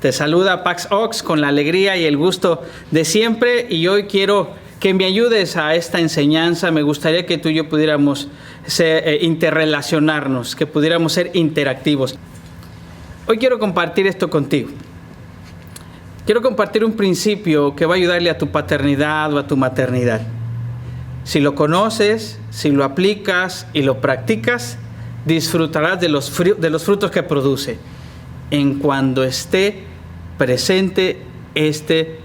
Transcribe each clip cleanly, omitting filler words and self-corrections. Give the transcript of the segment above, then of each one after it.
Te saluda Pax Ox con la alegría y el gusto de siempre, y hoy quiero que me ayudes a esta enseñanza. Me gustaría que tú y yo pudiéramos interrelacionarnos, que pudiéramos ser interactivos. Hoy quiero compartir esto contigo. Quiero compartir un principio que va a ayudarle a tu paternidad o a tu maternidad. Si lo conoces, si lo aplicas y lo practicas, disfrutarás de los frutos que produce. En cuando esté presente este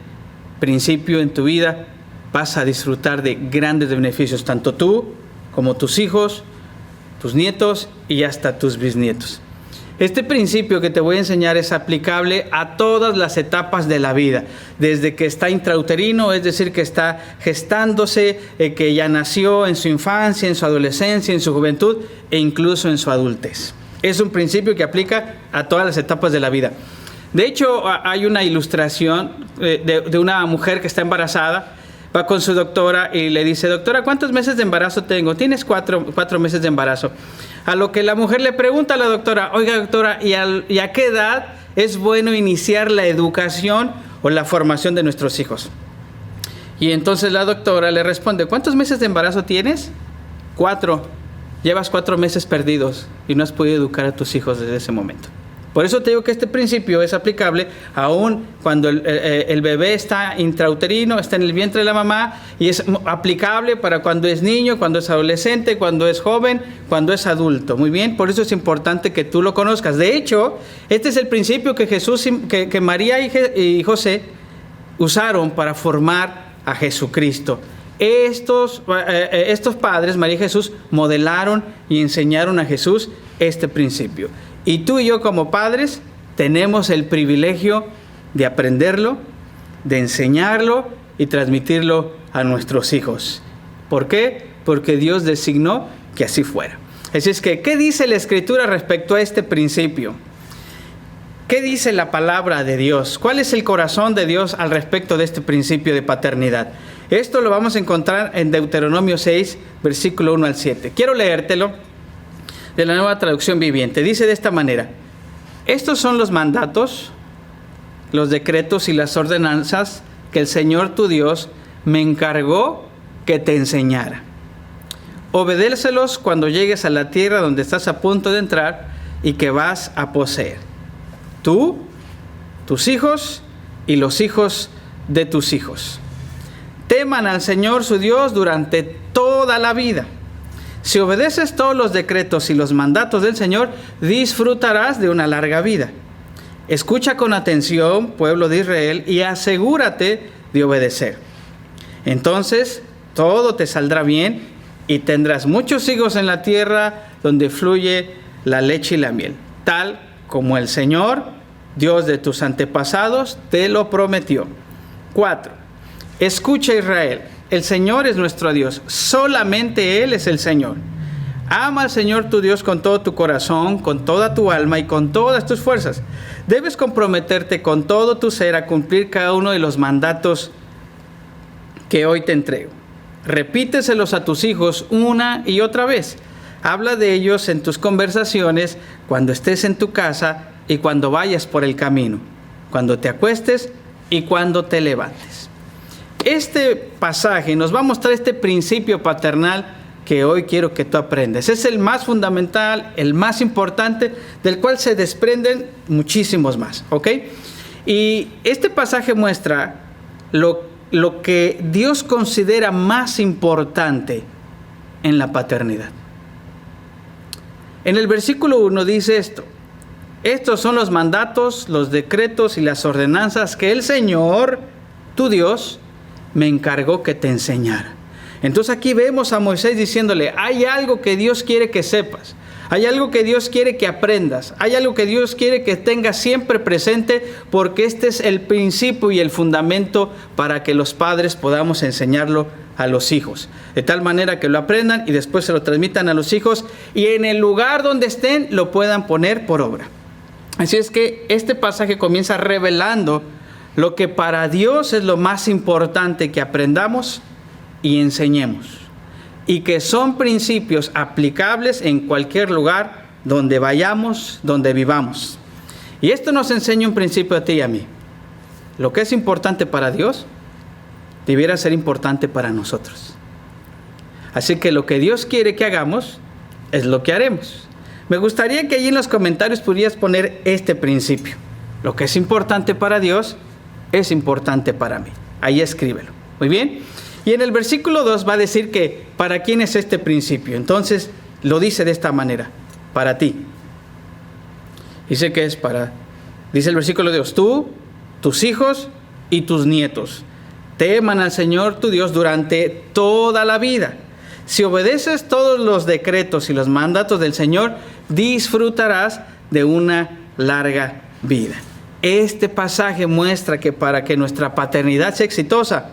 principio en tu vida, vas a disfrutar de grandes beneficios, tanto tú como tus hijos, tus nietos y hasta tus bisnietos. Este principio que te voy a enseñar es aplicable a todas las etapas de la vida, desde que está intrauterino, es decir, que está gestándose, que ya nació en su infancia, en su adolescencia, en su juventud e incluso en su adultez. Es un principio que aplica a todas las etapas de la vida. De hecho, hay una ilustración de una mujer que está embarazada, va con su doctora y le dice: doctora, ¿cuántos meses de embarazo tengo? Tienes cuatro meses de embarazo. A lo que la mujer le pregunta a la doctora: oiga, doctora, ¿y a qué edad es bueno iniciar la educación o la formación de nuestros hijos? Y entonces la doctora le responde: ¿cuántos meses de embarazo tienes? 4. Llevas 4 meses perdidos y no has podido educar a tus hijos desde ese momento. Por eso te digo que este principio es aplicable aún cuando el bebé está intrauterino, está en el vientre de la mamá, y es aplicable para cuando es niño, cuando es adolescente, cuando es joven, cuando es adulto. Muy bien, por eso es importante que tú lo conozcas. De hecho, este es el principio que que María y José usaron para formar a Jesucristo. Estos padres, María y Jesús, modelaron y enseñaron a Jesús este principio. Y tú y yo como padres tenemos el privilegio de aprenderlo, de enseñarlo y transmitirlo a nuestros hijos. ¿Por qué? Porque Dios designó que así fuera. Así es que, ¿qué dice la Escritura respecto a este principio? ¿Qué dice la palabra de Dios? ¿Cuál es el corazón de Dios al respecto de este principio de paternidad? Esto lo vamos a encontrar en Deuteronomio 6, versículo 1 al 7. Quiero leértelo de la Nueva Traducción Viviente. Dice de esta manera: estos son los mandatos, los decretos y las ordenanzas que el Señor tu Dios me encargó que te enseñara. Obedécelos cuando llegues a la tierra donde estás a punto de entrar y que vas a poseer. Tú, tus hijos y los hijos de tus hijos. Teman al Señor su Dios durante toda la vida. Si obedeces todos los decretos y los mandatos del Señor, disfrutarás de una larga vida. Escucha con atención, pueblo de Israel, y asegúrate de obedecer. Entonces, todo te saldrá bien y tendrás muchos hijos en la tierra donde fluye la leche y la miel, tal como el Señor, Dios de tus antepasados, te lo prometió. 4. Escucha, Israel. El Señor es nuestro Dios, solamente Él es el Señor. Ama al Señor tu Dios con todo tu corazón, con toda tu alma y con todas tus fuerzas. Debes comprometerte con todo tu ser a cumplir cada uno de los mandatos que hoy te entrego. Repíteselos a tus hijos una y otra vez. Habla de ellos en tus conversaciones, cuando estés en tu casa y cuando vayas por el camino, cuando te acuestes y cuando te levantes. Este pasaje nos va a mostrar este principio paternal que hoy quiero que tú aprendas. Es el más fundamental, el más importante, del cual se desprenden muchísimos más, ¿ok? Y este pasaje muestra lo que Dios considera más importante en la paternidad. En el versículo 1 dice esto: estos son los mandatos, los decretos y las ordenanzas que el Señor, tu Dios, me encargó que te enseñara. Entonces aquí vemos a Moisés diciéndole: hay algo que Dios quiere que sepas, hay algo que Dios quiere que aprendas, hay algo que Dios quiere que tengas siempre presente, porque este es el principio y el fundamento para que los padres podamos enseñarlo a los hijos, de tal manera que lo aprendan y después se lo transmitan a los hijos y en el lugar donde estén lo puedan poner por obra. Así es que este pasaje comienza revelando lo que para Dios es lo más importante que aprendamos y enseñemos, y que son principios aplicables en cualquier lugar donde vayamos, donde vivamos. Y esto nos enseña un principio a ti y a mí. Lo que es importante para Dios, debiera ser importante para nosotros. Así que lo que Dios quiere que hagamos, es lo que haremos. Me gustaría que allí en los comentarios pudieras poner este principio. Lo que es importante para Dios, es importante para mí. Ahí escríbelo. Muy bien. Y en el versículo 2 va a decir que ¿para quién es este principio? Entonces lo dice de esta manera: para ti. Dice que es para, dice el versículo 2, tú, tus hijos y tus nietos teman al Señor tu Dios durante toda la vida. Si obedeces todos los decretos y los mandatos del Señor, disfrutarás de una larga vida. Este pasaje muestra que para que nuestra paternidad sea exitosa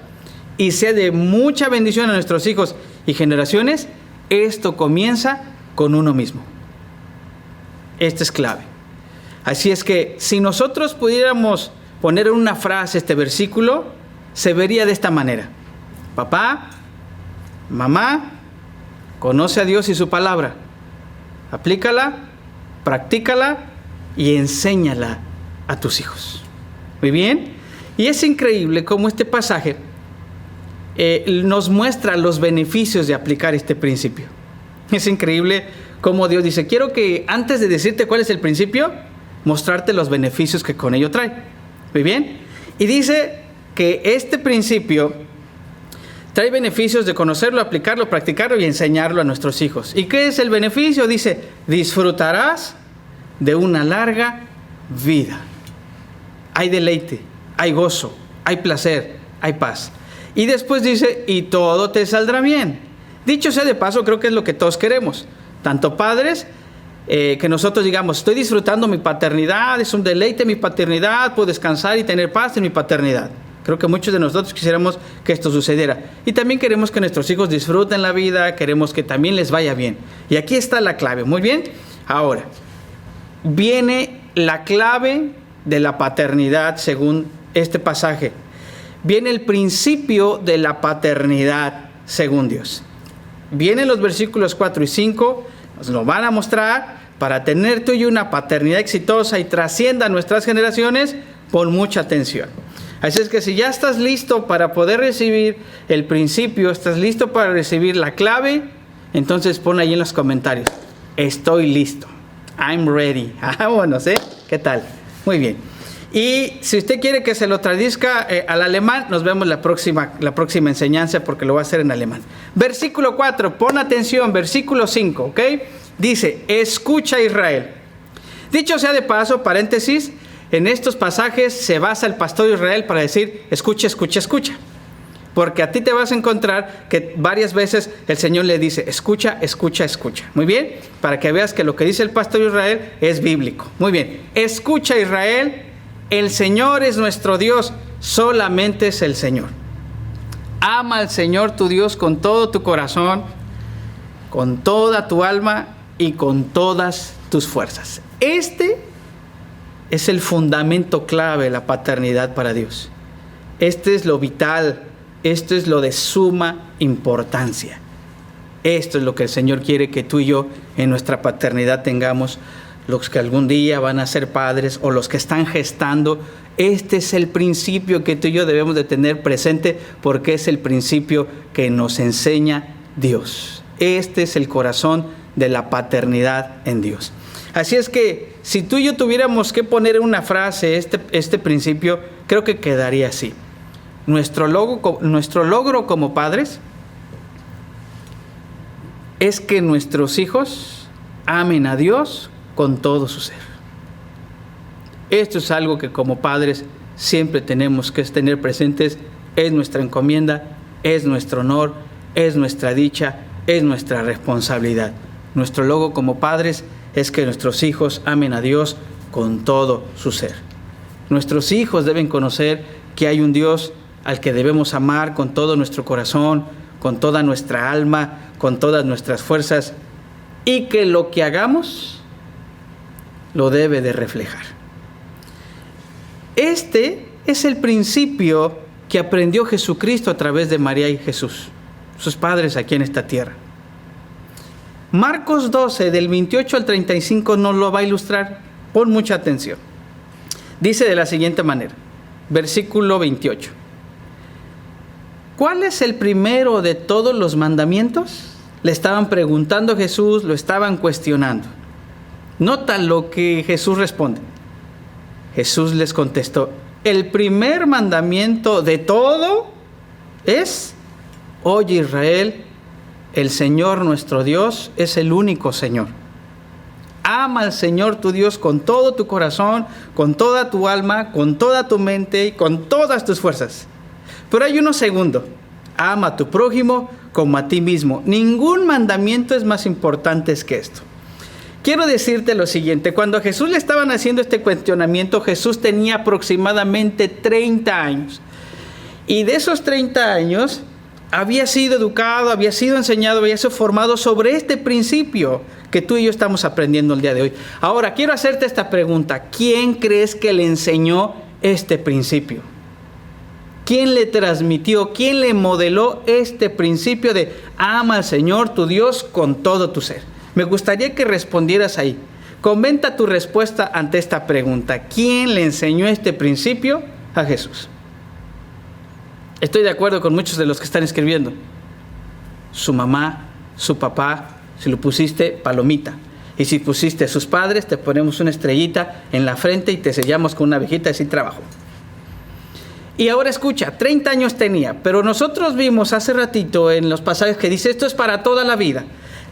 y sea de mucha bendición a nuestros hijos y generaciones, esto comienza con uno mismo. Esto es clave. Así es que si nosotros pudiéramos poner en una frase este versículo, se vería de esta manera: papá, mamá, conoce a Dios y su palabra, aplícala, practícala y enséñala a tus hijos. Muy bien. Y es increíble cómo este pasaje nos muestra los beneficios de aplicar este principio. Es increíble cómo Dios dice: quiero que antes de decirte cuál es el principio, mostrarte los beneficios que con ello trae. Muy bien. Y dice que este principio trae beneficios de conocerlo, aplicarlo, practicarlo y enseñarlo a nuestros hijos. ¿Y qué es el beneficio? Dice: disfrutarás de una larga vida. Hay deleite, hay gozo, hay placer, hay paz. Y después dice: y todo te saldrá bien. Dicho sea de paso, creo que es lo que todos queremos. Tanto padres, que nosotros digamos: estoy disfrutando mi paternidad, es un deleite mi paternidad, puedo descansar y tener paz en mi paternidad. Creo que muchos de nosotros quisiéramos que esto sucediera. Y también queremos que nuestros hijos disfruten la vida, queremos que también les vaya bien. Y aquí está la clave. Muy bien. Ahora, viene la clave de la paternidad según este pasaje. Viene el principio de la paternidad según Dios. Vienen los versículos 4 y 5, nos lo van a mostrar. Para tener tú y yo una paternidad exitosa y trascienda nuestras generaciones, pon mucha atención. Así es que si ya estás listo para poder recibir el principio, estás listo para recibir la clave, entonces pon ahí en los comentarios: estoy listo. I'm ready. Vámonos, ¿eh? ¿Qué tal? Muy bien. Y si usted quiere que se lo traduzca al alemán, nos vemos la próxima enseñanza, porque lo va a hacer en alemán. Versículo 4, pon atención, versículo 5, ¿ok? Dice: escucha Israel. Dicho sea de paso, paréntesis, en estos pasajes se basa el pastor Israel para decir: escucha, escucha, escucha. Porque a ti te vas a encontrar que varias veces el Señor le dice: escucha, escucha, escucha. Muy bien, para que veas que lo que dice el pastor Israel es bíblico. Muy bien, escucha Israel, el Señor es nuestro Dios, solamente es el Señor. Ama al Señor tu Dios con todo tu corazón, con toda tu alma y con todas tus fuerzas. Este es el fundamento clave de la paternidad para Dios. Este es lo vital, esto es lo de suma importancia. Esto es lo que el Señor quiere que tú y yo en nuestra paternidad tengamos. Los que algún día van a ser padres o los que están gestando, este es el principio que tú y yo debemos de tener presente, porque es el principio que nos enseña Dios. Este es el corazón de la paternidad en Dios. Así es que si tú y yo tuviéramos que poner en una frase este principio, creo que quedaría así: nuestro logro como padres es que nuestros hijos amen a Dios con todo su ser. Esto es algo que como padres siempre tenemos que tener presentes. Es nuestra encomienda, es nuestro honor, es nuestra dicha, es nuestra responsabilidad. Nuestro logro como padres es que nuestros hijos amen a Dios con todo su ser. Nuestros hijos deben conocer que hay un Dios al que debemos amar con todo nuestro corazón, con toda nuestra alma, con todas nuestras fuerzas, y que lo que hagamos lo debe de reflejar. Este es el principio que aprendió Jesucristo a través de María y Jesús, sus padres aquí en esta tierra. Marcos 12, del 28 al 35, nos lo va a ilustrar. Pon mucha atención. Dice de la siguiente manera, versículo 28. ¿Cuál es el primero de todos los mandamientos? Le estaban preguntando a Jesús, lo estaban cuestionando. Nota lo que Jesús responde. Jesús les contestó, el primer mandamiento de todo es, oye Israel, el Señor nuestro Dios es el único Señor. Ama al Señor tu Dios con todo tu corazón, con toda tu alma, con toda tu mente y con todas tus fuerzas. Pero hay uno segundo, ama a tu prójimo como a ti mismo. Ningún mandamiento es más importante que esto. Quiero decirte lo siguiente, cuando a Jesús le estaban haciendo este cuestionamiento, Jesús tenía aproximadamente 30 años. Y de esos 30 años, había sido educado, había sido enseñado, había sido formado sobre este principio que tú y yo estamos aprendiendo el día de hoy. Ahora, quiero hacerte esta pregunta. ¿Quién crees que le enseñó este principio? ¿Quién le transmitió, quién le modeló este principio de ama al Señor tu Dios con todo tu ser? Me gustaría que respondieras ahí. Comenta tu respuesta ante esta pregunta. ¿Quién le enseñó este principio a Jesús? Estoy de acuerdo con muchos de los que están escribiendo. Su mamá, su papá, si lo pusiste, palomita. Y si pusiste a sus padres, te ponemos una estrellita en la frente y te sellamos con una abejita sin trabajo. Y ahora escucha, 30 años tenía, pero nosotros vimos hace ratito en los pasajes que dice, esto es para toda la vida.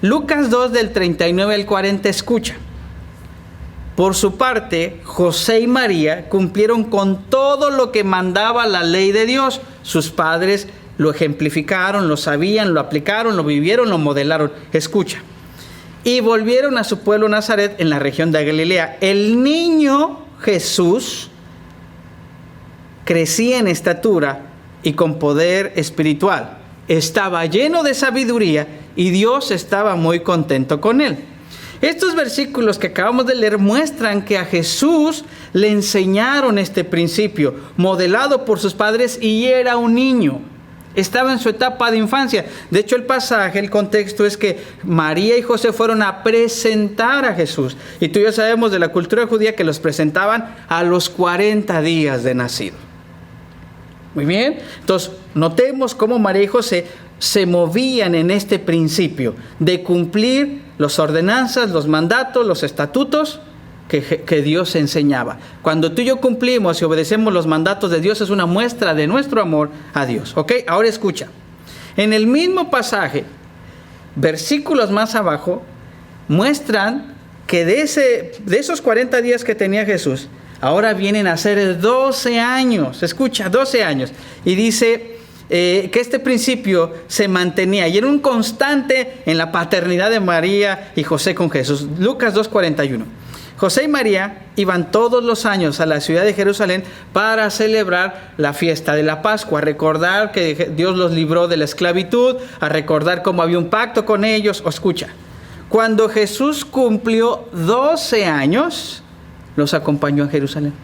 Lucas 2 del 39 al 40, escucha. Por su parte, José y María cumplieron con todo lo que mandaba la ley de Dios. Sus padres lo ejemplificaron, lo sabían, lo aplicaron, lo vivieron, lo modelaron. Escucha. Y volvieron a su pueblo Nazaret en la región de Galilea. El niño Jesús crecía en estatura y con poder espiritual. Estaba lleno de sabiduría y Dios estaba muy contento con él. Estos versículos que acabamos de leer muestran que a Jesús le enseñaron este principio, modelado por sus padres, y era un niño. Estaba en su etapa de infancia. De hecho, el pasaje, el contexto es que María y José fueron a presentar a Jesús. Y tú y yo sabemos de la cultura judía que los presentaban a los 40 días de nacido. Muy bien. Entonces, notemos cómo María y José se movían en este principio de cumplir las ordenanzas, los mandatos, los estatutos que Dios enseñaba. Cuando tú y yo cumplimos y obedecemos los mandatos de Dios, es una muestra de nuestro amor a Dios. ¿Ok? Ahora escucha. En el mismo pasaje, versículos más abajo, muestran que de esos 40 días que tenía Jesús, ahora vienen a ser 12 años. Escucha, 12 años. Y dice que este principio se mantenía y era un constante en la paternidad de María y José con Jesús. Lucas 2:41. José y María iban todos los años a la ciudad de Jerusalén para celebrar la fiesta de la Pascua, a recordar que Dios los libró de la esclavitud, a recordar cómo había un pacto con ellos. Escucha, cuando Jesús cumplió 12 años, los acompañó a Jerusalén.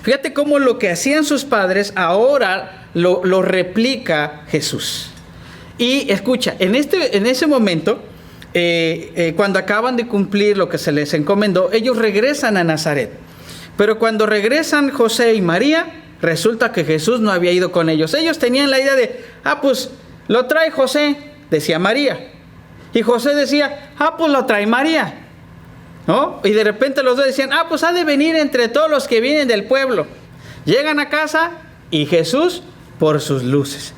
Fíjate cómo lo que hacían sus padres ahora lo replica Jesús. Y escucha, en ese momento, cuando acaban de cumplir lo que se les encomendó, ellos regresan a Nazaret. Pero cuando regresan José y María, resulta que Jesús no había ido con ellos. Ellos tenían la idea de, pues lo trae José, decía María. Y José decía, pues lo trae María. ¿No? Y de repente los dos decían, pues ha de venir entre todos los que vienen del pueblo. Llegan a casa y Jesús por sus luces.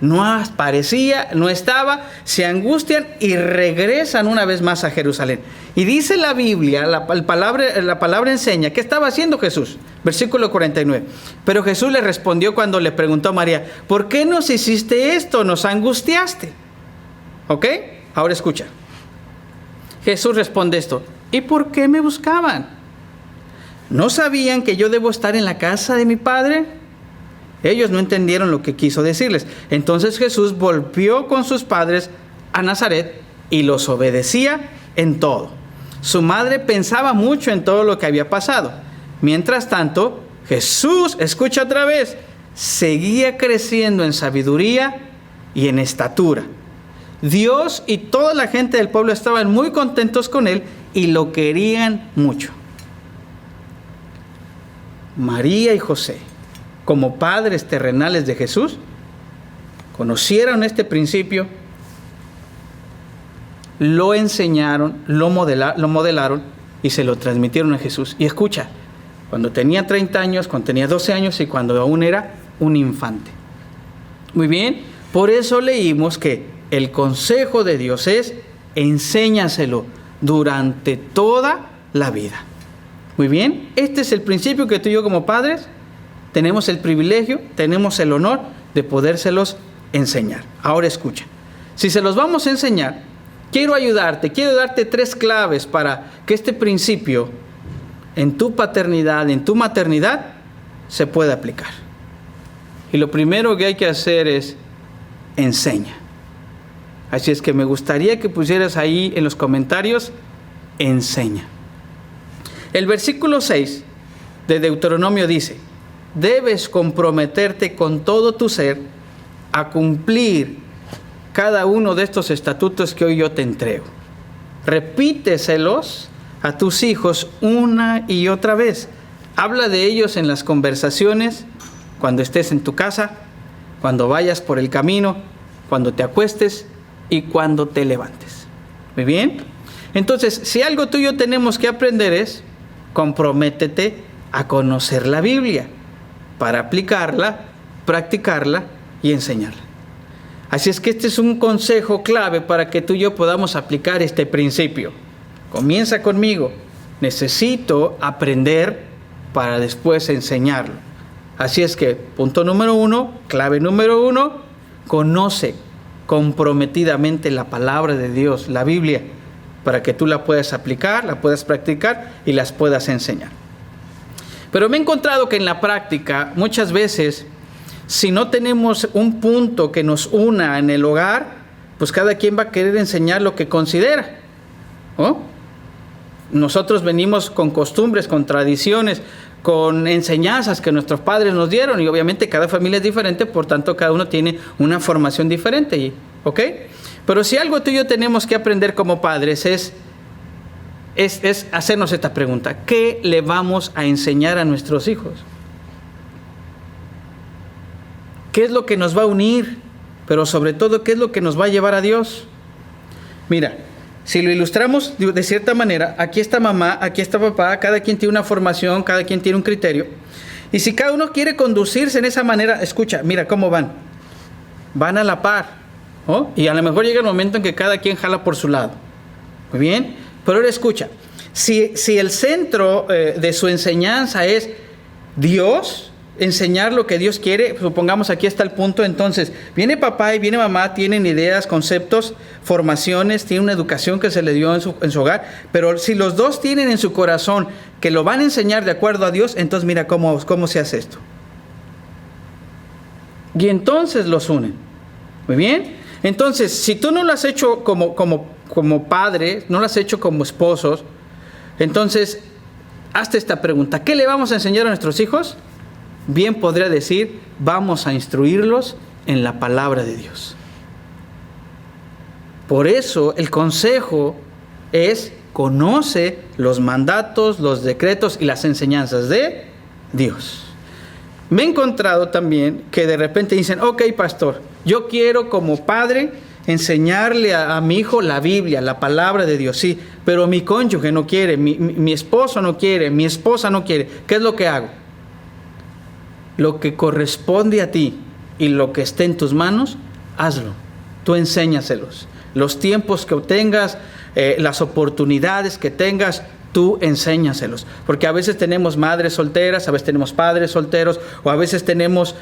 No aparecía, no estaba, se angustian y regresan una vez más a Jerusalén. Y dice la Biblia, la palabra enseña, ¿qué estaba haciendo Jesús? Versículo 49. Pero Jesús le respondió cuando le preguntó a María, ¿por qué nos hiciste esto? Nos angustiaste. ¿Ok? Ahora escucha. Jesús responde esto, ¿y por qué me buscaban? ¿No sabían que yo debo estar en la casa de mi Padre? Ellos no entendieron lo que quiso decirles. Entonces Jesús volvió con sus padres a Nazaret y los obedecía en todo. Su madre pensaba mucho en todo lo que había pasado. Mientras tanto, Jesús, escucha otra vez, seguía creciendo en sabiduría y en estatura. Dios y toda la gente del pueblo estaban muy contentos con él y lo querían mucho. María y José, como padres terrenales de Jesús, conocieron este principio, lo enseñaron, lo modelaron y se lo transmitieron a Jesús. Y escucha, cuando tenía 30 años, cuando tenía 12 años y cuando aún era un infante. Muy bien, por eso leímos que el consejo de Dios es: enséñaselo durante toda la vida. Muy bien, este es el principio que tú y yo como padres tenemos el privilegio, tenemos el honor de podérselos enseñar. Ahora escucha, si se los vamos a enseñar, quiero darte 3 claves para que este principio en tu paternidad, en tu maternidad, se pueda aplicar. Y lo primero que hay que hacer es enseña. Así es que me gustaría que pusieras ahí en los comentarios, enseña. El versículo 6 de Deuteronomio dice: debes comprometerte con todo tu ser a cumplir cada uno de estos estatutos que hoy yo te entrego. Repíteselos a tus hijos una y otra vez. Habla de ellos en las conversaciones, cuando estés en tu casa, cuando vayas por el camino, cuando te acuestes y cuando te levantes. Muy bien. Entonces, si algo tú y yo tenemos que aprender es: comprométete a conocer la Biblia para aplicarla, practicarla y enseñarla. Así es que este es un consejo clave para que tú y yo podamos aplicar este principio. Comienza conmigo. Necesito aprender para después enseñarlo. Así es que, punto número 1, clave número 1, conoce comprometidamente la palabra de Dios, la Biblia, para que tú la puedas aplicar, la puedas practicar y las puedas enseñar. Pero me he encontrado que en la práctica, muchas veces, si no tenemos un punto que nos una en el hogar, pues cada quien va a querer enseñar lo que considera, ¿no? Nosotros venimos con costumbres, con tradiciones, con enseñanzas que nuestros padres nos dieron, y obviamente cada familia es diferente, por tanto cada uno tiene una formación diferente, ¿ok? Pero si algo tú y yo tenemos que aprender como padres es hacernos esta pregunta: ¿qué le vamos a enseñar a nuestros hijos? ¿Qué es lo que nos va a unir? Pero sobre todo, ¿qué es lo que nos va a llevar a Dios? Mira, si lo ilustramos de cierta manera, aquí está mamá, aquí está papá, cada quien tiene una formación, cada quien tiene un criterio. Y si cada uno quiere conducirse en esa manera, escucha, mira cómo van. Van a la par, ¿no? Y a lo mejor llega el momento en que cada quien jala por su lado. Muy bien, pero ahora escucha, si el centro de su enseñanza es Dios, enseñar lo que Dios quiere, supongamos aquí está el punto, entonces viene papá y viene mamá, tienen ideas, conceptos, formaciones, tienen una educación que se le dio en su hogar, pero si los dos tienen en su corazón que lo van a enseñar de acuerdo a Dios, entonces mira cómo se hace esto. Y entonces los unen. Muy bien. Entonces, si tú no lo has hecho como padre, no lo has hecho como esposos, entonces hazte esta pregunta: ¿qué le vamos a enseñar a nuestros hijos? Bien podría decir: vamos a instruirlos en la palabra de Dios. Por eso el consejo es: conoce los mandatos, los decretos y las enseñanzas de Dios. Me he encontrado también que de repente dicen: ok, pastor, yo quiero como padre enseñarle a mi hijo la Biblia, la palabra de Dios, sí, pero mi cónyuge no quiere, mi esposo no quiere, mi esposa no quiere. ¿Qué es lo que hago? Lo que corresponde a ti y lo que esté en tus manos, hazlo. Tú enséñaselos. Los tiempos que obtengas, las oportunidades que tengas, tú enséñaselos. Porque a veces tenemos madres solteras, a veces tenemos padres solteros, o a veces tenemos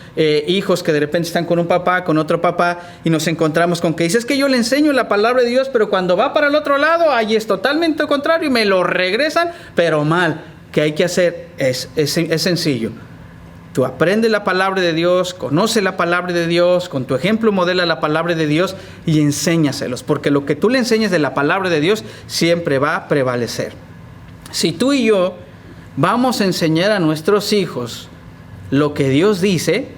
hijos que de repente están con un papá, con otro papá, y nos encontramos con que dice: es que yo le enseño la palabra de Dios, pero cuando va para el otro lado, ahí es totalmente lo contrario y me lo regresan, pero mal. ¿Qué hay que hacer? Es sencillo. Tú aprendes la palabra de Dios, conoce la palabra de Dios, con tu ejemplo modela la palabra de Dios y enséñaselos, porque lo que tú le enseñes de la palabra de Dios siempre va a prevalecer. Si tú y yo vamos a enseñar a nuestros hijos lo que Dios dice,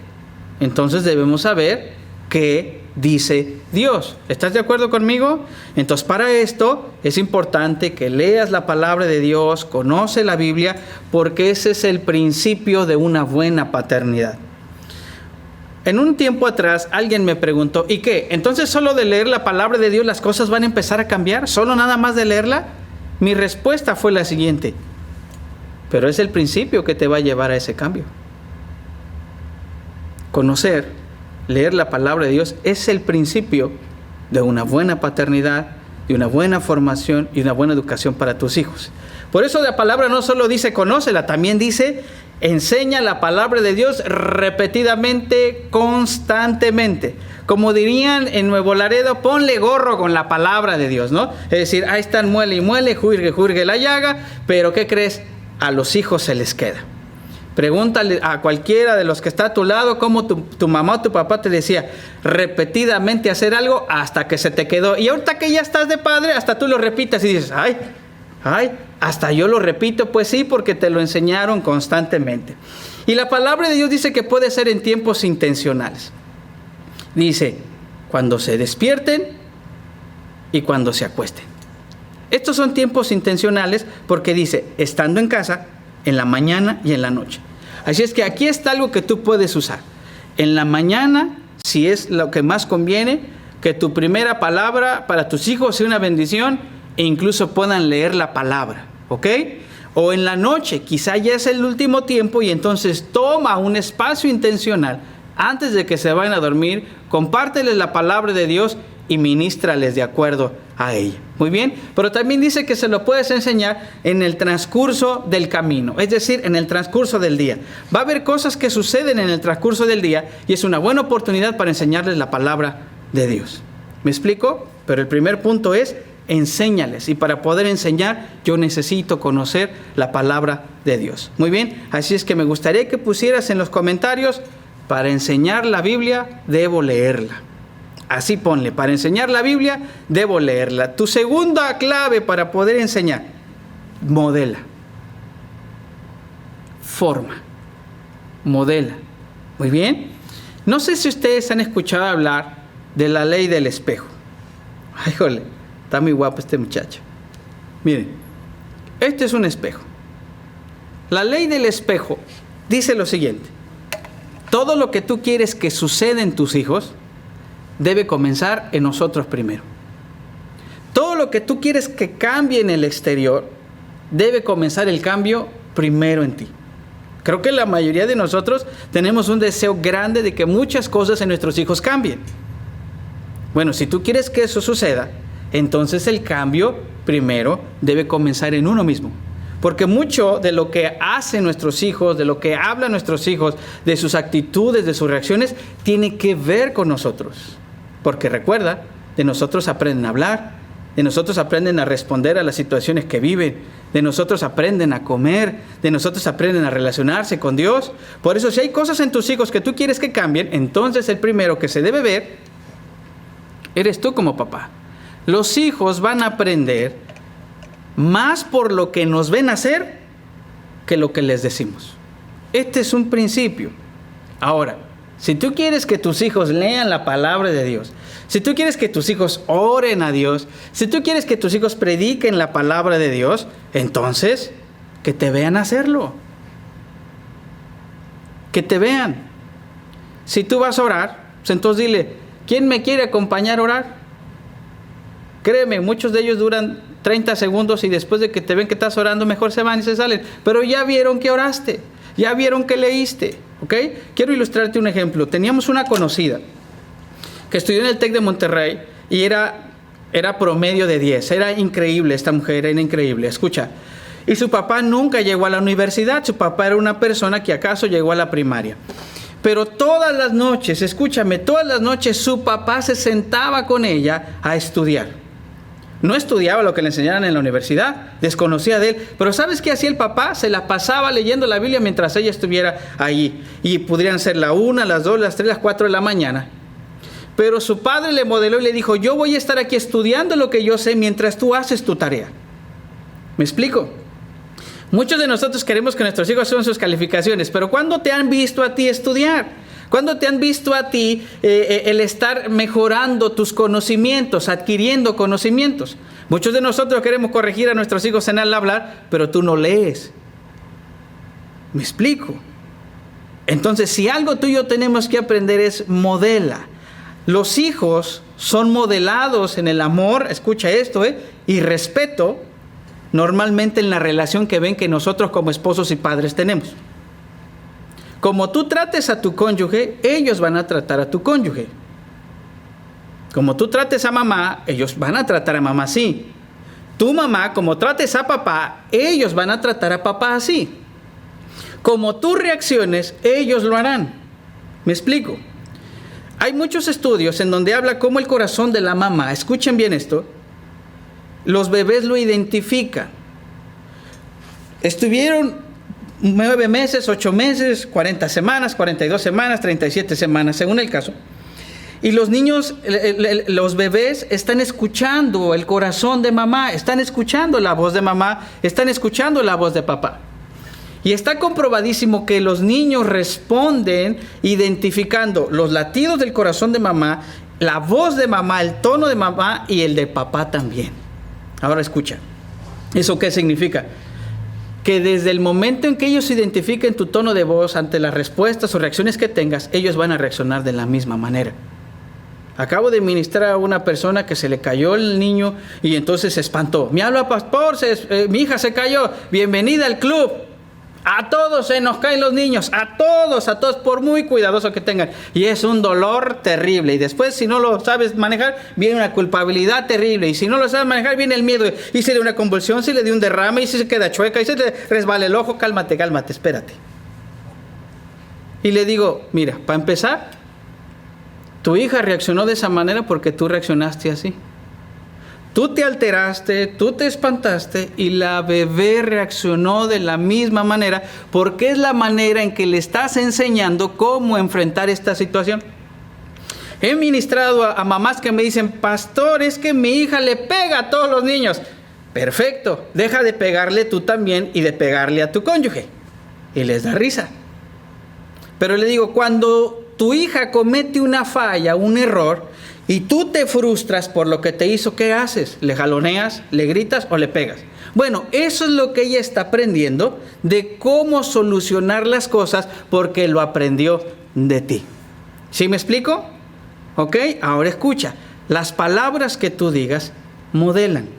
entonces debemos saber que dice Dios. ¿Estás de acuerdo conmigo? Entonces, para esto es importante que leas la palabra de Dios, conoce la Biblia, porque ese es el principio de una buena paternidad. En un tiempo atrás alguien me preguntó, ¿y qué? ¿Entonces solo de leer la palabra de Dios las cosas van a empezar a cambiar? ¿Solo nada más de leerla? Mi respuesta fue la siguiente: pero es el principio que te va a llevar a ese cambio. Conocer, leer la palabra de Dios es el principio de una buena paternidad, de una buena formación y una buena educación para tus hijos. Por eso la palabra no solo dice conócela, también dice enseña la palabra de Dios repetidamente, constantemente. Como dirían en Nuevo Laredo, ponle gorro con la palabra de Dios, ¿no? Es decir, ahí están muele y muele, juzgue, juzgue la llaga, pero ¿qué crees? A los hijos se les queda. Pregúntale a cualquiera de los que está a tu lado cómo tu mamá o tu papá te decía repetidamente hacer algo hasta que se te quedó. Y ahorita que ya estás de padre, hasta tú lo repitas y dices, ay, hasta yo lo repito. Pues sí, porque te lo enseñaron constantemente. Y la palabra de Dios dice que puede ser en tiempos intencionales. Dice, cuando se despierten y cuando se acuesten. Estos son tiempos intencionales porque dice, estando en casa, en la mañana y en la noche. Así es que aquí está algo que tú puedes usar. En la mañana, si es lo que más conviene, que tu primera palabra para tus hijos sea una bendición e incluso puedan leer la palabra, ¿ok? O en la noche, quizá ya es el último tiempo y entonces toma un espacio intencional antes de que se vayan a dormir, compárteles la palabra de Dios y ministrales de acuerdo a ella. Muy bien, pero también dice que se lo puedes enseñar en el transcurso del camino, es decir, en el transcurso del día. Va a haber cosas que suceden en el transcurso del día y es una buena oportunidad para enseñarles la palabra de Dios. ¿Me explico? Pero el primer punto es enséñales, y para poder enseñar yo necesito conocer la palabra de Dios. Muy bien, así es que me gustaría que pusieras en los comentarios, para enseñar la Biblia debo leerla. Así ponle, para enseñar la Biblia, debo leerla. Tu segunda clave para poder enseñar, modela. Forma. Modela. Muy bien. No sé si ustedes han escuchado hablar de la ley del espejo. Ay, jole, está muy guapo este muchacho. Miren, este es un espejo. La ley del espejo dice lo siguiente. Todo lo que tú quieres que suceda en tus hijos debe comenzar en nosotros primero. Todo lo que tú quieres que cambie en el exterior, debe comenzar el cambio primero en ti. Creo que la mayoría de nosotros tenemos un deseo grande de que muchas cosas en nuestros hijos cambien. Bueno, si tú quieres que eso suceda, entonces el cambio primero debe comenzar en uno mismo. Porque mucho de lo que hacen nuestros hijos, de lo que hablan nuestros hijos, de sus actitudes, de sus reacciones, tiene que ver con nosotros. Porque recuerda, de nosotros aprenden a hablar, de nosotros aprenden a responder a las situaciones que viven, de nosotros aprenden a comer, de nosotros aprenden a relacionarse con Dios. Por eso, si hay cosas en tus hijos que tú quieres que cambien, entonces el primero que se debe ver eres tú como papá. Los hijos van a aprender más por lo que nos ven hacer que lo que les decimos. Este es un principio. Ahora, si tú quieres que tus hijos lean la palabra de Dios, si tú quieres que tus hijos oren a Dios, si tú quieres que tus hijos prediquen la palabra de Dios, entonces, que te vean hacerlo. Que te vean. Si tú vas a orar, pues entonces dile, ¿quién me quiere acompañar a orar? Créeme, muchos de ellos duran 30 segundos y después de que te ven que estás orando, mejor se van y se salen. Pero ya vieron que oraste, ya vieron que leíste, ¿ok? Quiero ilustrarte un ejemplo. Teníamos una conocida que estudió en el TEC de Monterrey y era promedio de 10. Era increíble, esta mujer era increíble. Escucha, y su papá nunca llegó a la universidad. Su papá era una persona que acaso llegó a la primaria. Pero todas las noches, escúchame, todas las noches su papá se sentaba con ella a estudiar. No estudiaba lo que le enseñaran en la universidad, desconocía de él. Pero ¿sabes qué hacía el papá? Se la pasaba leyendo la Biblia mientras ella estuviera allí. Y podrían ser la 1, las 2, las 3, las 4 de la mañana. Pero su padre le modeló y le dijo, yo voy a estar aquí estudiando lo que yo sé mientras tú haces tu tarea. ¿Me explico? Muchos de nosotros queremos que nuestros hijos suban sus calificaciones, pero ¿cuándo te han visto a ti estudiar? ¿Cuándo te han visto a ti el estar mejorando tus conocimientos, adquiriendo conocimientos? Muchos de nosotros queremos corregir a nuestros hijos en el hablar, pero tú no lees. ¿Me explico? Entonces, si algo tú y yo tenemos que aprender es modela. Los hijos son modelados en el amor, escucha esto, y respeto, normalmente en la relación que ven que nosotros como esposos y padres tenemos. Como tú trates a tu cónyuge, ellos van a tratar a tu cónyuge. Como tú trates a mamá, ellos van a tratar a mamá así. Tu mamá, como trates a papá, ellos van a tratar a papá así. Como tú reacciones, ellos lo harán. ¿Me explico? Hay muchos estudios en donde habla cómo el corazón de la mamá, escuchen bien esto, los bebés lo identifican. Estuvieron 9 meses, 8 meses, 40 semanas, 42 semanas, 37 semanas, según el caso. Y los niños, los bebés están escuchando el corazón de mamá, están escuchando la voz de mamá, están escuchando la voz de papá. Y está comprobadísimo que los niños responden identificando los latidos del corazón de mamá, la voz de mamá, el tono de mamá y el de papá también. Ahora escucha, ¿eso qué significa? Que desde el momento en que ellos identifiquen tu tono de voz ante las respuestas o reacciones que tengas, ellos van a reaccionar de la misma manera. Acabo de ministrar a una persona que se le cayó el niño y entonces se espantó. Me habla pastor, mi hija se cayó, bienvenida al club. A todos se nos caen los niños, a todos, por muy cuidadoso que tengan. Y es un dolor terrible. Y después, si no lo sabes manejar, viene una culpabilidad terrible. Y si no lo sabes manejar, viene el miedo. Y si le da una convulsión, si le da un derrame, y si se queda chueca, y si le resbala el ojo, cálmate, espérate. Y le digo, mira, para empezar, tu hija reaccionó de esa manera porque tú reaccionaste así. Tú te alteraste, tú te espantaste y la bebé reaccionó de la misma manera porque es la manera en que le estás enseñando cómo enfrentar esta situación. He ministrado a mamás que me dicen, pastor, es que mi hija le pega a todos los niños. Perfecto, deja de pegarle tú también y de pegarle a tu cónyuge. Y les da risa. Pero le digo, cuando tu hija comete una falla, un error, y tú te frustras por lo que te hizo, ¿qué haces? ¿Le jaloneas, le gritas o le pegas? Bueno, eso es lo que ella está aprendiendo de cómo solucionar las cosas porque lo aprendió de ti. ¿Sí me explico? ¿Ok? Ahora escucha, las palabras que tú digas modelan.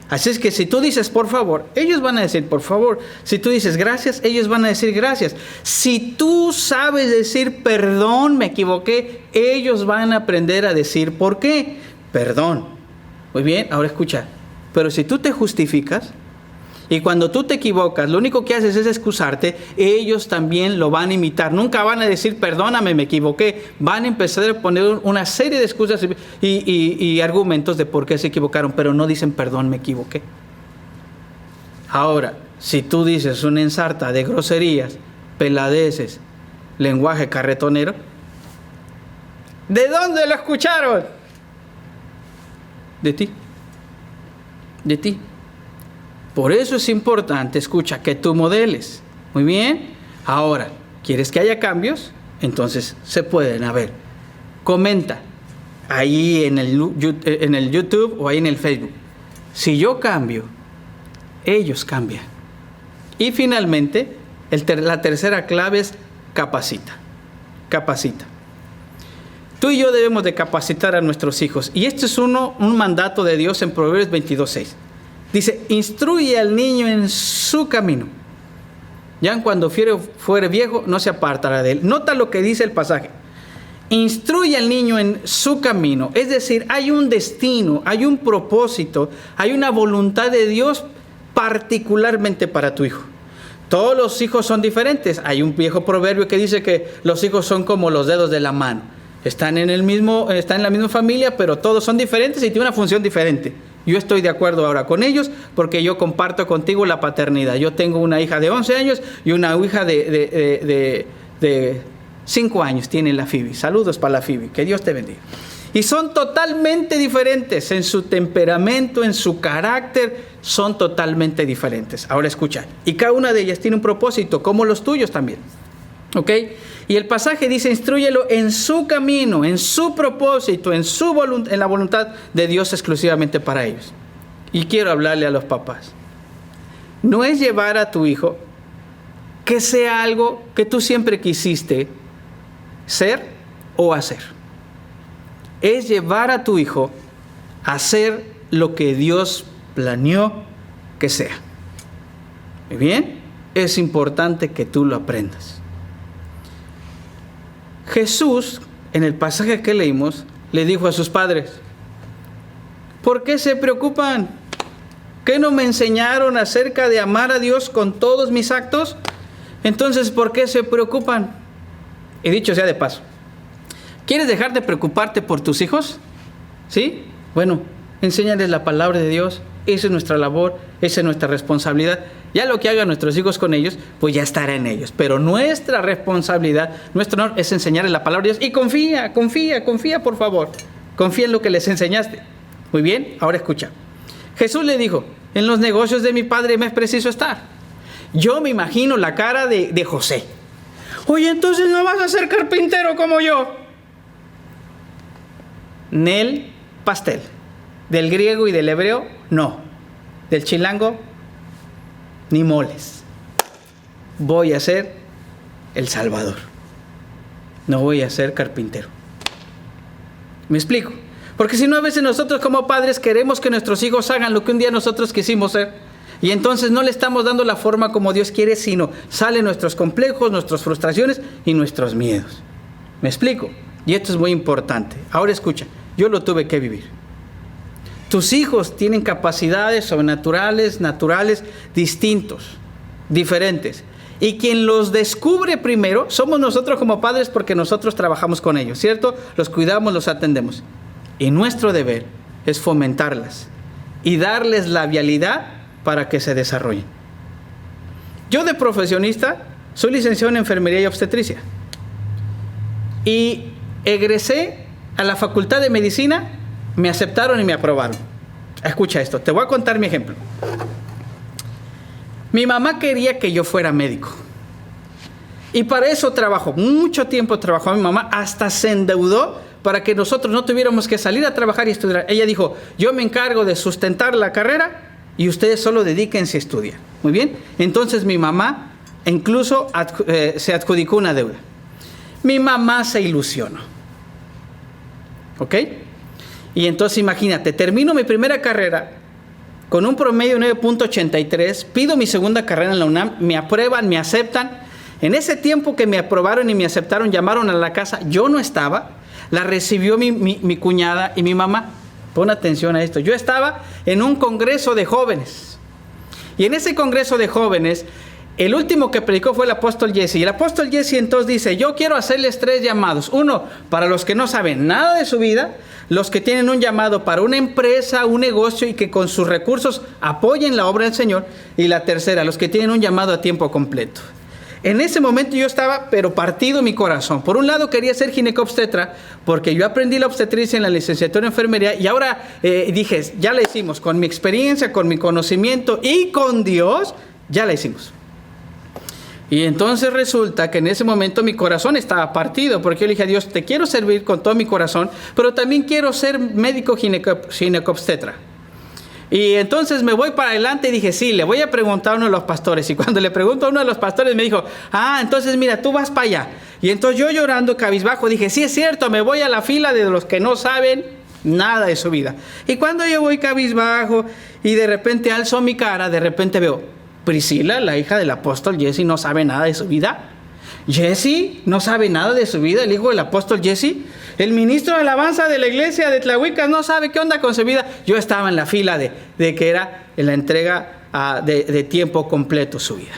Así es que si tú dices por favor, ellos van a decir por favor. Si tú dices gracias, ellos van a decir gracias. Si tú sabes decir perdón, me equivoqué, ellos van a aprender a decir por qué. Perdón. Muy bien, ahora escucha. Pero si tú te justificas y cuando tú te equivocas, lo único que haces es excusarte, ellos también lo van a imitar. Nunca van a decir perdóname, me equivoqué. Van a empezar a poner una serie de excusas y argumentos de por qué se equivocaron, pero no dicen perdón, me equivoqué. Ahora, si tú dices una ensarta de groserías, peladeces, lenguaje carretonero, ¿de dónde lo escucharon? De ti. De ti. Por eso es importante, escucha, que tú modeles. Muy bien. Ahora, ¿quieres que haya cambios? Entonces se pueden haber. Comenta ahí en el YouTube o ahí en el Facebook. Si yo cambio, ellos cambian. Y finalmente, la tercera clave es capacita. Capacita. Tú y yo debemos de capacitar a nuestros hijos. Y este es un mandato de Dios en Proverbios 22:6. Dice, instruye al niño en su camino. Ya cuando fuere viejo, no se apartará de él. Nota lo que dice el pasaje. Instruye al niño en su camino. Es decir, hay un destino, hay un propósito, hay una voluntad de Dios particularmente para tu hijo. Todos los hijos son diferentes. Hay un viejo proverbio que dice que los hijos son como los dedos de la mano. Están en la misma familia, pero todos son diferentes y tienen una función diferente. Yo estoy de acuerdo ahora con ellos porque yo comparto contigo la paternidad. Yo tengo una hija de 11 años y una hija de 5 años. Tiene la Phoebe. Saludos para la Phoebe. Que Dios te bendiga. Y son totalmente diferentes en su temperamento, en su carácter. Son totalmente diferentes. Ahora escucha. Y cada una de ellas tiene un propósito, como los tuyos también. ¿Ok? Y el pasaje dice, instrúyelo en su camino, en su propósito, en la voluntad de Dios exclusivamente para ellos. Y quiero hablarle a los papás. No es llevar a tu hijo que sea algo que tú siempre quisiste ser o hacer. Es llevar a tu hijo a hacer lo que Dios planeó que sea. ¿Muy bien? Es importante que tú lo aprendas. Jesús, en el pasaje que leímos, le dijo a sus padres, ¿por qué se preocupan? ¿Qué no me enseñaron acerca de amar a Dios con todos mis actos? Entonces, ¿por qué se preocupan? Y dicho sea de paso, ¿quieres dejar de preocuparte por tus hijos? ¿Sí? Bueno, enséñales la palabra de Dios. Esa es nuestra labor, esa es nuestra responsabilidad. Ya lo que hagan nuestros hijos con ellos, pues ya estará en ellos. Pero nuestra responsabilidad, nuestro honor es enseñarles la palabra de Dios. Y confía, por favor. Confía en lo que les enseñaste. Muy bien, ahora escucha. Jesús le dijo, en los negocios de mi padre me es preciso estar. Yo me imagino la cara de José. Oye, entonces no vas a ser carpintero como yo. Nel pastel. Del griego y del hebreo, no. Del chilango, ni moles. Voy a ser el Salvador. No voy a ser carpintero. ¿Me explico? Porque si no, a veces nosotros como padres queremos que nuestros hijos hagan lo que un día nosotros quisimos ser. Y entonces no le estamos dando la forma como Dios quiere, sino salen nuestros complejos, nuestras frustraciones y nuestros miedos. ¿Me explico? Y esto es muy importante. Ahora escucha, yo lo tuve que vivir. Tus hijos tienen capacidades sobrenaturales, naturales, distintos, diferentes. Y quien los descubre primero somos nosotros como padres, porque nosotros trabajamos con ellos, ¿cierto? Los cuidamos, los atendemos. Y nuestro deber es fomentarlas y darles la vialidad para que se desarrollen. Yo de profesionista soy licenciado en enfermería y obstetricia. Y egresé a la Facultad de Medicina. Me aceptaron y me aprobaron. Escucha esto, te voy a contar mi ejemplo. Mi mamá quería que yo fuera médico. Y para eso trabajó, mucho tiempo trabajó mi mamá, hasta se endeudó para que nosotros no tuviéramos que salir a trabajar y estudiar. Ella dijo, yo me encargo de sustentar la carrera y ustedes solo dedíquense a estudiar. Muy bien, entonces mi mamá incluso se adjudicó una deuda. Mi mamá se ilusionó. ¿Ok? Y entonces imagínate, termino mi primera carrera con un promedio de 9.83, pido mi segunda carrera en la UNAM, me aprueban, me aceptan. En ese tiempo que me aprobaron y me aceptaron, llamaron a la casa, yo no estaba, la recibió mi cuñada y mi mamá. Pon atención a esto, yo estaba en un congreso de jóvenes. Y en ese congreso de jóvenes, el último que predicó fue el apóstol Jesse. Y el apóstol Jesse entonces dice, yo quiero hacerles 3 llamados. Uno, para los que no saben nada de su vida, los que tienen un llamado para una empresa, un negocio y que con sus recursos apoyen la obra del Señor. Y la tercera, los que tienen un llamado a tiempo completo. En ese momento yo estaba, pero partido mi corazón. Por un lado quería ser ginecobstetra, porque yo aprendí la obstetricia en la licenciatura en enfermería. Y ahora dije, ya la hicimos. Con mi experiencia, con mi conocimiento y con Dios, ya la hicimos. Y entonces resulta que en ese momento mi corazón estaba partido, porque yo le dije a Dios, te quiero servir con todo mi corazón, pero también quiero ser médico ginecobstetra. Y entonces me voy para adelante y dije, sí, le voy a preguntar a uno de los pastores. Y cuando le pregunto a uno de los pastores me dijo, entonces mira, tú vas para allá. Y entonces yo llorando, cabizbajo, dije, sí es cierto, me voy a la fila de los que no saben nada de su vida. Y cuando yo voy cabizbajo y de repente alzo mi cara, de repente veo, Priscila, la hija del apóstol Jesse, no sabe nada de su vida. Jesse no sabe nada de su vida, el hijo del apóstol Jesse. El ministro de alabanza de la iglesia de Tlahuicas no sabe qué onda con su vida. Yo estaba en la fila de que era en la entrega de tiempo completo su vida.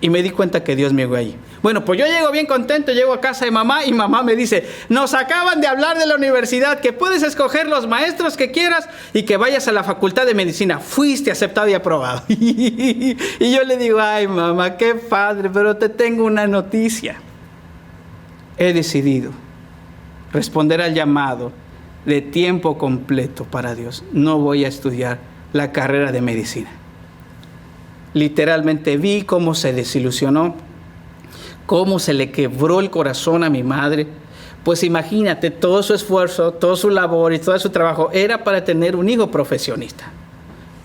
Y me di cuenta que Dios me llegó allí. Bueno, pues yo llego bien contento, llego a casa de mamá y mamá me dice, nos acaban de hablar de la universidad, que puedes escoger los maestros que quieras y que vayas a la Facultad de Medicina. Fuiste aceptado y aprobado. Y yo le digo, ay mamá, qué padre, pero te tengo una noticia. He decidido responder al llamado de tiempo completo para Dios. No voy a estudiar la carrera de medicina. Literalmente vi cómo se desilusionó, cómo se le quebró el corazón a mi madre. Pues imagínate, todo su esfuerzo, toda su labor y todo su trabajo era para tener un hijo profesionista.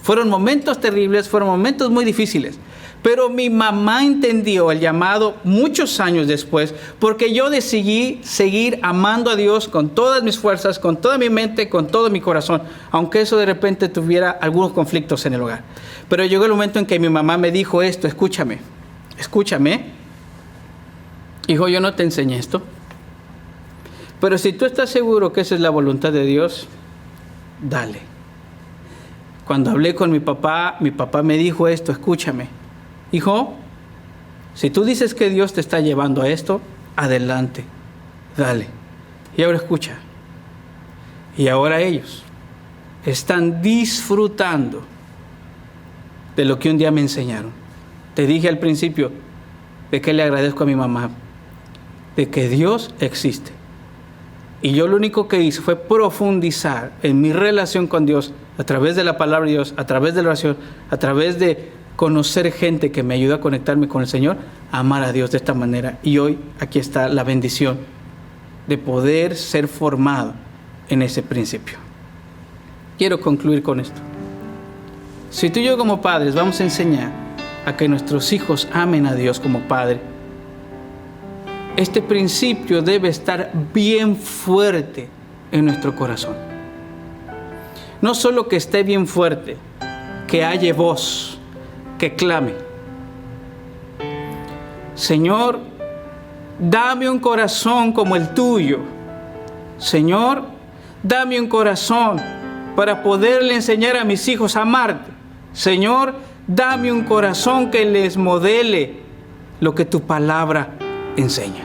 Fueron momentos terribles, fueron momentos muy difíciles. Pero mi mamá entendió el llamado muchos años después, porque yo decidí seguir amando a Dios con todas mis fuerzas, con toda mi mente, con todo mi corazón, aunque eso de repente tuviera algunos conflictos en el hogar. Pero llegó el momento en que mi mamá me dijo esto: escúchame, hijo, yo no te enseñé esto, pero si tú estás seguro que esa es la voluntad de Dios, dale. Cuando hablé con mi papá me dijo esto: escúchame, hijo, si tú dices que Dios te está llevando a esto, adelante, dale. Y ahora escucha. Y ahora ellos están disfrutando de lo que un día me enseñaron. Te dije al principio de que le agradezco a mi mamá, de que Dios existe. Y yo lo único que hice fue profundizar en mi relación con Dios a través de la palabra de Dios, a través de la oración, a través de conocer gente que me ayuda a conectarme con el Señor, a amar a Dios de esta manera. Y hoy aquí está la bendición de poder ser formado en ese principio. Quiero concluir con esto. Si tú y yo como padres vamos a enseñar a que nuestros hijos amen a Dios como Padre, este principio debe estar bien fuerte en nuestro corazón. No solo que esté bien fuerte, que haya voz, que clame: Señor, dame un corazón como el tuyo. Señor, dame un corazón para poderle enseñar a mis hijos a amarte. Señor, dame un corazón que les modele lo que tu palabra enseña.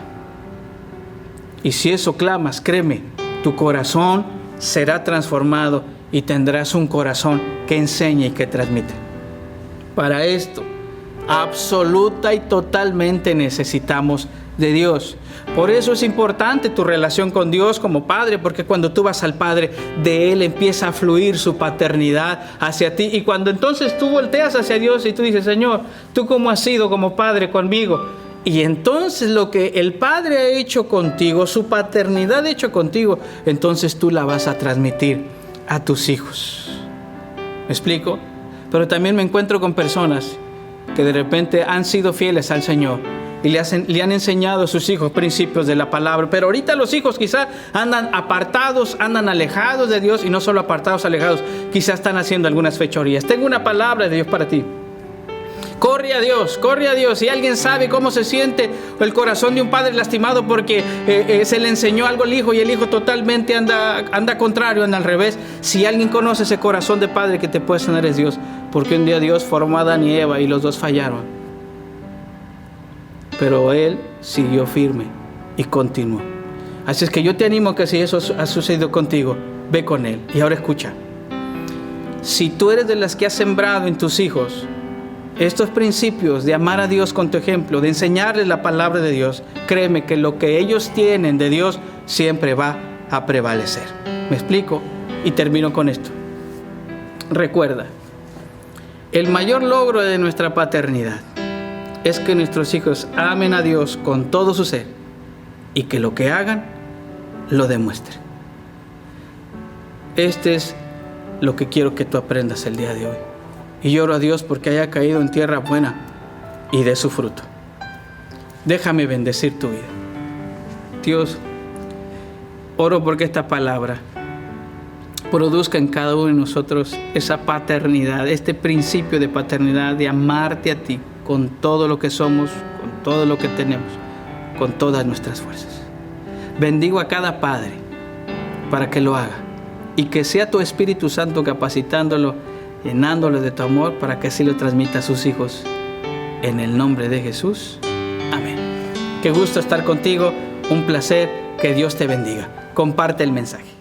Y si eso clamas, créeme, tu corazón será transformado y tendrás un corazón que enseñe y que transmite. Para esto, absoluta y totalmente necesitamos de Dios. Por eso es importante tu relación con Dios como Padre, porque cuando tú vas al Padre, de Él empieza a fluir su paternidad hacia ti. Y cuando entonces tú volteas hacia Dios y tú dices: Señor, ¿tú cómo has sido como Padre conmigo? Y entonces lo que el Padre ha hecho contigo, su paternidad ha hecho contigo, entonces tú la vas a transmitir a tus hijos. ¿Me explico? Pero también me encuentro con personas que de repente han sido fieles al Señor y le han enseñado a sus hijos principios de la palabra, pero ahorita los hijos quizás andan apartados, andan alejados de Dios, y no solo apartados, alejados, quizás están haciendo algunas fechorías. Tengo una palabra de Dios para ti. Corre a Dios, corre a Dios. Si alguien sabe cómo se siente el corazón de un padre lastimado porque se le enseñó algo al hijo y el hijo totalmente anda contrario, anda al revés. Si alguien conoce ese corazón de padre que te puede sanar, es Dios. Porque un día Dios formó a Adán y Eva y los dos fallaron. Pero Él siguió firme y continuó. Así es que yo te animo que si eso ha sucedido contigo, ve con Él. Y ahora escucha. Si tú eres de las que has sembrado en tus hijos estos principios de amar a Dios con tu ejemplo, de enseñarles la palabra de Dios, créeme que lo que ellos tienen de Dios siempre va a prevalecer. ¿Me explico? Y termino con esto. Recuerda, el mayor logro de nuestra paternidad es que nuestros hijos amen a Dios con todo su ser y que lo que hagan lo demuestren. Este es lo que quiero que tú aprendas el día de hoy. Y oro a Dios porque haya caído en tierra buena y dé su fruto. Déjame bendecir tu vida. Dios, oro porque esta palabra produzca en cada uno de nosotros esa paternidad, este principio de paternidad, de amarte a ti con todo lo que somos, con todo lo que tenemos, con todas nuestras fuerzas. Bendigo a cada padre para que lo haga y que sea tu Espíritu Santo capacitándolo, llenándolo de tu amor para que así lo transmita a sus hijos. En el nombre de Jesús. Amén. Qué gusto estar contigo. Un placer. Que Dios te bendiga. Comparte el mensaje.